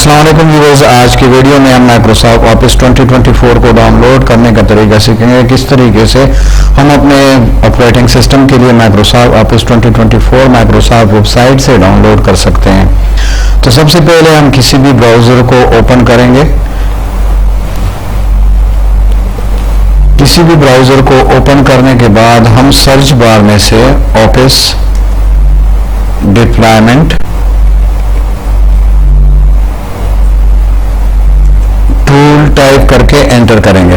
अस्सलाम वालेकुम व्यूअर्स, आज की वीडियो में हम माइक्रोसॉफ्ट ऑफिस 2024 को डाउनलोड करने का तरीका सीखेंगे। किस तरीके से हम अपने ऑपरेटिंग सिस्टम के लिए माइक्रोसॉफ्ट ऑफिस 2024 माइक्रोसॉफ्ट वेबसाइट से डाउनलोड कर सकते हैं। तो सबसे पहले हम किसी भी ब्राउज़र को ओपन करेंगे। किसी भी ब्राउज़र को ओपन करने के बाद हम सर्च बार में से ऑफिस डिप्लॉयमेंट टूल टाइप करके एंटर करेंगे।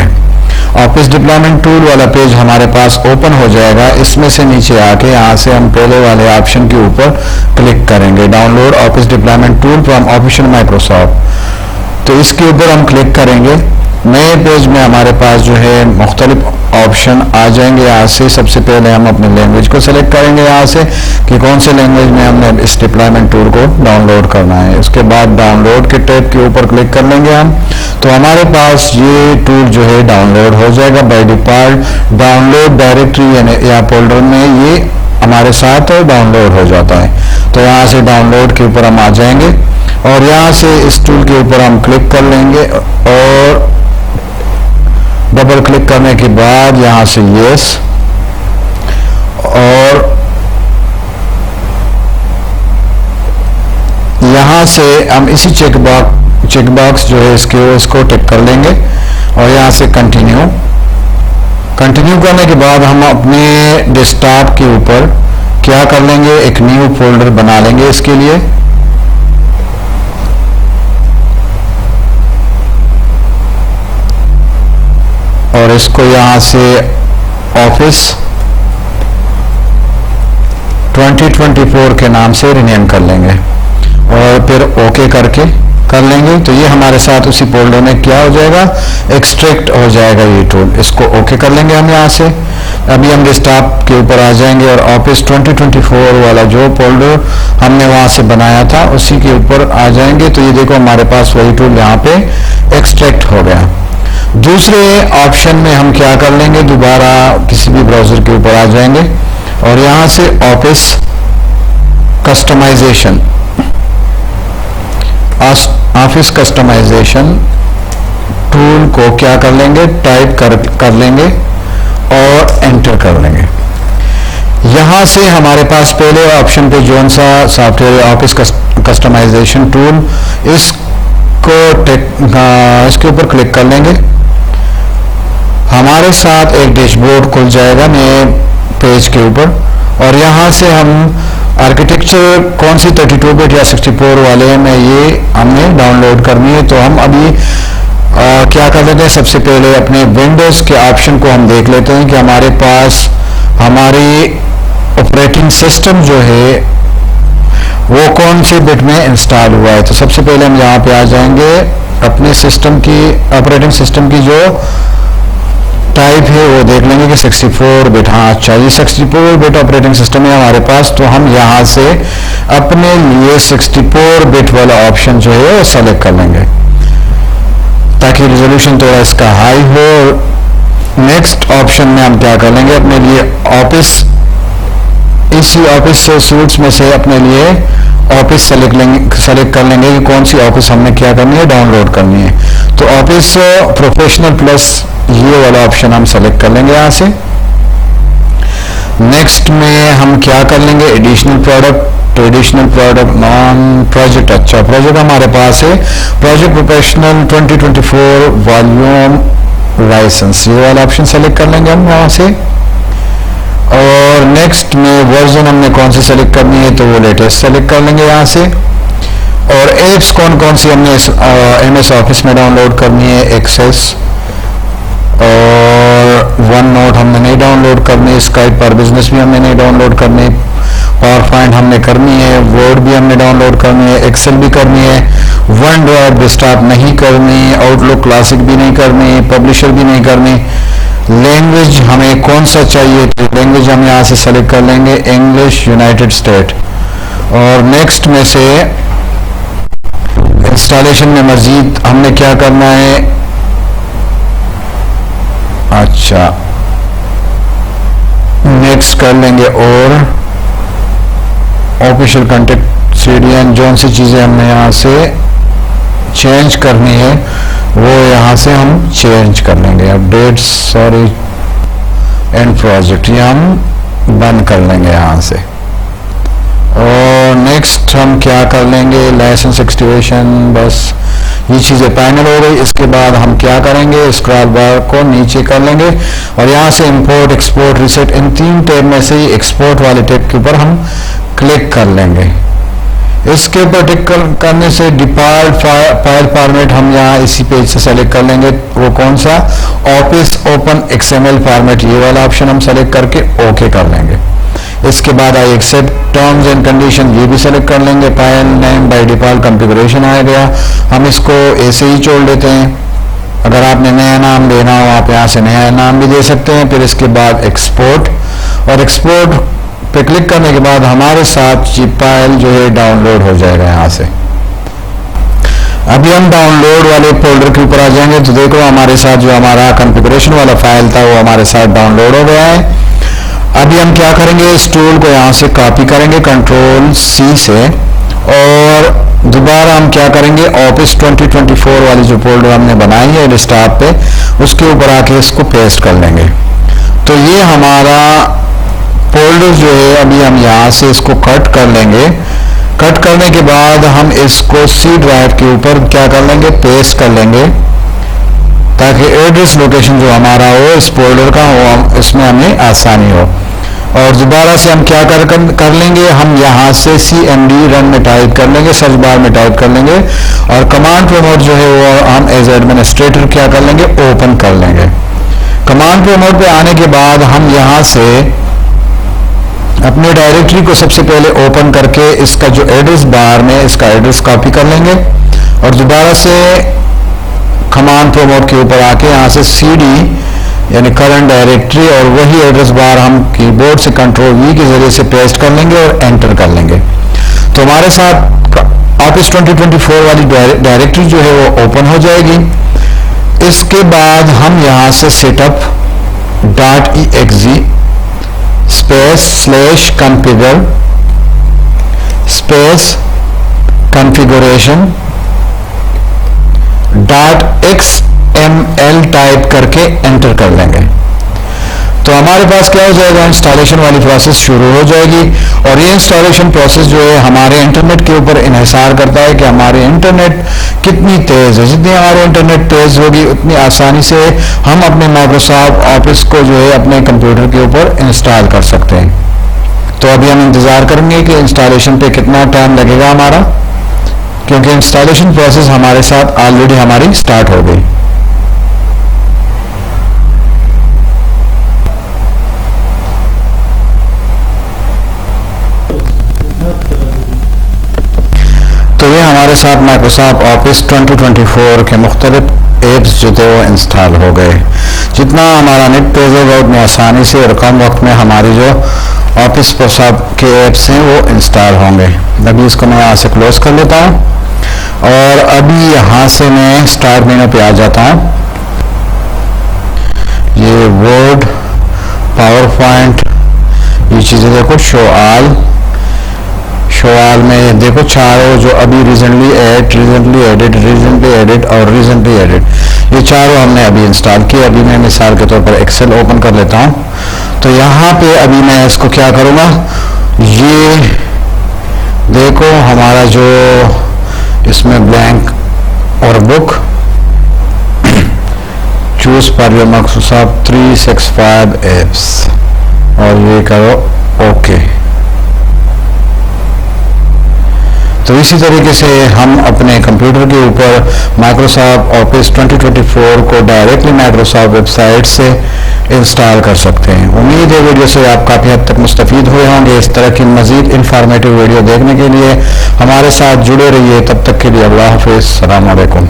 ऑफिस डिप्लॉयमेंट टूल वाला पेज हमारे पास ओपन हो जाएगा। इसमें से नीचे आके यहाँ से हम पहले वाले ऑप्शन के ऊपर क्लिक करेंगे, download office deployment tool from official Microsoft. तो इसके ऊपर हम क्लिक करेंगे। नए पेज में हमारे पास जो है मुख्तलिफ ऑप्शन आ जाएंगे। यहाँ से सबसे पहले हम अपने लैंग्वेज को सेलेक्ट करेंगे यहाँ से कि कौन से लैंग्वेज में हमने इस डिप्लॉयमेंट टूल को डाउनलोड करना है। उसके बाद डाउनलोड के टैब के ऊपर क्लिक कर लेंगे हम। तो हमारे पास ये टूल जो है डाउनलोड हो जाएगा। बाय डिफॉल्ट डाउनलोड डायरेक्टरी या फोल्डर में ये हमारे साथ डाउनलोड हो जाता है। तो यहाँ से डाउनलोड के ऊपर हम आ जाएंगे और यहाँ से इस टूल के ऊपर हम क्लिक कर लेंगे और डबल क्लिक करने के बाद यहाँ से यस और यहाँ से हम इसी चेकबॉक्स जो है इसको टिक कर लेंगे और यहाँ से कंटिन्यू करने के बाद हम अपने डेस्कटॉप के ऊपर क्या कर लेंगे, एक न्यू फोल्डर बना लेंगे इसके लिए। और इसको यहाँ से ऑफिस 2024 के नाम से रीनेम कर लेंगे और फिर ओके कर लेंगे। तो ये हमारे साथ उसी फोल्डर में क्या हो जाएगा, एक्सट्रैक्ट हो जाएगा ये टूल। इसको ओके कर लेंगे हम यहाँ से। अभी हम डेस्कटॉप के ऊपर आ जाएंगे और ऑफिस 2024 वाला जो फोल्डर हमने वहाँ से बनाया था उसी के ऊपर आ जाएंगे। तो ये देखो हमारे पास वही टूल यहाँ पे एक्सट्रैक्ट हो गया। दूसरे ऑप्शन में हम क्या कर लेंगे, दोबारा किसी भी ब्राउज़र के ऊपर आ जाएंगे और यहाँ से ऑफिस कस्टमाइजेशन टूल को क्या कर लेंगे, टाइप कर लेंगे और एंटर कर लेंगे। यहाँ से हमारे पास पहले ऑप्शन पे जोन सा सॉफ्टवेयर ऑफिस कस्टमाइजेशन टूल इसके ऊपर क्लिक कर लेंगे। हमारे साथ एक डैशबोर्ड खुल जाएगा नए पेज के ऊपर और यहाँ से हम आर्किटेक्चर कौन सी 32 बिट या 64 वाले में ये हमने डाउनलोड करनी है। तो हम अभी क्या कर लेते हैं, सबसे पहले अपने विंडोज़ के ऑप्शन को हम देख लेते हैं कि हमारे पास हमारी ऑपरेटिंग सिस्टम जो है वो कौन से बिट में इंस्टॉल हुआ है। तो सबसे पहले हम यहाँ पे आ जाएंगे, अपने सिस्टम की ऑपरेटिंग सिस्टम की जो टाइप है वो देख लेंगे कि 64 बिट। हाँ अच्छा, ये 64 बिट ऑपरेटिंग सिस्टम है हमारे पास। तो हम यहाँ से अपने लिए 64 बिट वाला ऑप्शन जो है वो सेलेक्ट कर लेंगे ताकि रिजोल्यूशन थोड़ा इसका हाई हो। नेक्स्ट ऑप्शन में हम क्या कर लेंगे, अपने लिए इसी ऑफिस सूट्स में से अपने लिए ऑफिस सेलेक्ट कर लेंगे कि कौन सी ऑफिस हमने क्या करनी है, डाउनलोड करनी है। तो ऑफिस प्रोफेशनल प्लस ये वाला ऑप्शन हम सेलेक्ट कर लेंगे यहाँ से। नेक्स्ट में हम क्या कर लेंगे, एडिशनल प्रोडक्ट नॉन प्रोजेक्ट। अच्छा, प्रोजेक्ट हमारे पास है प्रोजेक्ट प्रोफेशनल 2024 वॉल्यूम लाइसेंस, ये वाला ऑप्शन सेलेक्ट कर लेंगे हम वहाँ से। और नेक्स्ट में वर्जन हमने कौन सी सेलेक्ट करनी है, तो वो लेटेस्ट सेलेक्ट कर लेंगे यहाँ से। और एप्स कौन सी हमने MS ऑफिस में डाउनलोड करनी है, एक्सेस और वन नोट हमने नहीं डाउनलोड करनी, स्काइप पर बिजनेस भी हमने नहीं डाउनलोड करनी, पावर पॉइंट हमने करनी है, वर्ड भी हमने डाउनलोड करनी है, एक्सेल भी करनी है, वन ड्राइव डेस्कटॉप नहीं करनी, आउटलुक क्लासिक भी नहीं करनी, पब्लिशर भी नहीं करनी। लैंग्वेज हमें कौन सा चाहिए, तो लैंग्वेज हम यहाँ से सेलेक्ट कर लेंगे इंग्लिश यूनाइटेड स्टेट। और नेक्स्ट में से इंस्टॉलेशन में मजीद हमने क्या करना है, अच्छा नेक्स्ट कर लेंगे और ऑफिशियल कॉन्टेक्ट सीडीएन जो सी चीज़ें हमने यहाँ से चेंज करनी है वो यहाँ से हम चेंज कर लेंगे। अपडेट सॉरी एंड प्रोजेक्ट ये हम बंद कर लेंगे यहाँ से। और नेक्स्ट हम क्या कर लेंगे, लाइसेंस एक्टिवेशन, बस ये चीज़ें फाइनल हो गई। इसके बाद हम क्या करेंगे, स्क्रॉल बार को नीचे कर लेंगे और यहाँ से इंपोर्ट एक्सपोर्ट रीसेट इन 3 टैब में से ही एक्सपोर्ट वाले टैब के ऊपर हम क्लिक कर लेंगे। इसके ऊपर टिक करने से डिफॉल्ट फाइल फॉर्मेट हम यहाँ इसी पेज से सेलेक्ट कर लेंगे। वो कौन सा, ऑफिस ओपन XML फॉर्मेट, ये वाला ऑप्शन हम सेलेक्ट करके ओके कर लेंगे। इसके बाद I accept terms and condition, ये भी सेलेक्ट कर लेंगे। File name by default configuration आ गया, हम इसको ऐसे ही छोड़ देते हैं। अगर आपने नया नाम देना हो आप यहाँ से नया नाम भी दे सकते हैं। फिर इसके बाद एक्सपोर्ट, और एक्सपोर्ट पे क्लिक करने के बाद हमारे साथ ये फाइल जो है डाउनलोड हो जाएगा यहाँ से। अभी हम डाउनलोड वाले फोल्डर के ऊपर आ जाएंगे तो देखो हमारे साथ जो हमारा कॉन्फ़िगरेशन वाला फाइल था वो हमारे साथ डाउनलोड हो गया है। अभी हम क्या करेंगे, इस टूल को यहाँ से कॉपी करेंगे Ctrl+C से, और दोबारा हम क्या करेंगे, ऑफिस 2024 वाली जो फोल्डर हमने बनाई है डेस्कटॉप पे उसके ऊपर आके इसको पेस्ट कर लेंगे। तो ये हमारा फोल्डर जो है अभी हम यहाँ से इसको कट कर लेंगे। कट करने के बाद हम इसको C ड्राइव के ऊपर क्या कर लेंगे, पेस्ट कर लेंगे, ताकि एड्रेस लोकेशन जो हमारा हो इस फोल्डर का हो, इसमें हमें आसानी हो। और दोबारा से हम क्या कर लेंगे, हम यहाँ से CMD रन में टाइप कर लेंगे, सर्च बार में टाइप कर लेंगे, और कमांड प्रमोट जो है वो हम एज एडमिनिस्ट्रेटर क्या कर लेंगे, ओपन कर लेंगे। कमांड प्रमोट पे आने के बाद हम यहाँ से अपने डायरेक्टरी को सबसे पहले ओपन करके इसका जो एड्रेस बार में इसका एड्रेस कॉपी कर लेंगे, और दोबारा से कमांड प्रमोट के ऊपर आके यहाँ से CD यानी करंट डायरेक्टरी, और वही एड्रेस बार हम कीबोर्ड से Ctrl+V के जरिए से पेस्ट कर लेंगे और एंटर कर लेंगे। तो हमारे साथ ऑफिस 2024 वाली डायरेक्टरी जो है वो ओपन हो जाएगी। इसके बाद हम यहाँ से setup.exe /configure configuration .xml type करके एंटर कर लेंगे। तो हमारे पास क्या हो जाएगा, इंस्टॉलेशन वाली प्रोसेस शुरू हो जाएगी। और ये इंस्टॉलेशन प्रोसेस जो है हमारे इंटरनेट के ऊपर इन्हिसार करता है कि हमारी इंटरनेट कितनी तेज़ है। जितनी हमारी इंटरनेट तेज़ होगी उतनी आसानी से हम अपने माइक्रोसॉफ्ट ऑफिस को जो है अपने कंप्यूटर के ऊपर इंस्टॉल कर सकते हैं। तो अभी हम इंतज़ार करेंगे कि इंस्टॉलेशन पे कितना टाइम लगेगा हमारा, क्योंकि इंस्टॉलेशन प्रोसेस हमारे साथ ऑलरेडी हमारी स्टार्ट हो गई। तो ये हमारे साथ माइक्रोसॉफ्ट ऑफिस 2024 के मुख्तलिफ एप्स जो थे वो इंस्टॉल हो गए। जितना हमारा नेट तेज़ होगा उतनी आसानी से और कम वक्त में हमारी जो ऑफिस के एप्स हैं वो इंस्टॉल होंगे। अभी इसको मैं यहाँ से क्लोज कर लेता हूँ, और अभी यहाँ से मैं स्टार्ट मेनू पे आ जाता हूँ। ये वर्ड, पावर पॉइंट, ये चीज़ें देखो, शो ऑल में देखो चारों जो अभी रिसेंटली एडिट और रिसेंटली एडिट, ये चारों हमने अभी इंस्टॉल किए। अभी मैं मिसाल के तौर पर एक्सेल ओपन कर लेता हूँ। तो यहाँ पे अभी मैं इसको क्या करूँगा, ये देखो हमारा जो इसमें ब्लैंक और book choose for your Microsoft 365 apps, और ये करो ओके। तो इसी तरीके से हम अपने कंप्यूटर के ऊपर माइक्रोसॉफ्ट ऑफिस 2024 को डायरेक्टली माइक्रोसॉफ्ट वेबसाइट से इंस्टॉल कर सकते हैं। उम्मीद है वीडियो से आप काफ़ी हद तक मुस्तफ़ीद हुए होंगे। इस तरह की मज़ीद इंफॉर्मेटिव वीडियो देखने के लिए हमारे साथ जुड़े रहिए। तब तक के लिए अल्लाह हाफ़िज़, अस्सलाम वालेकुम।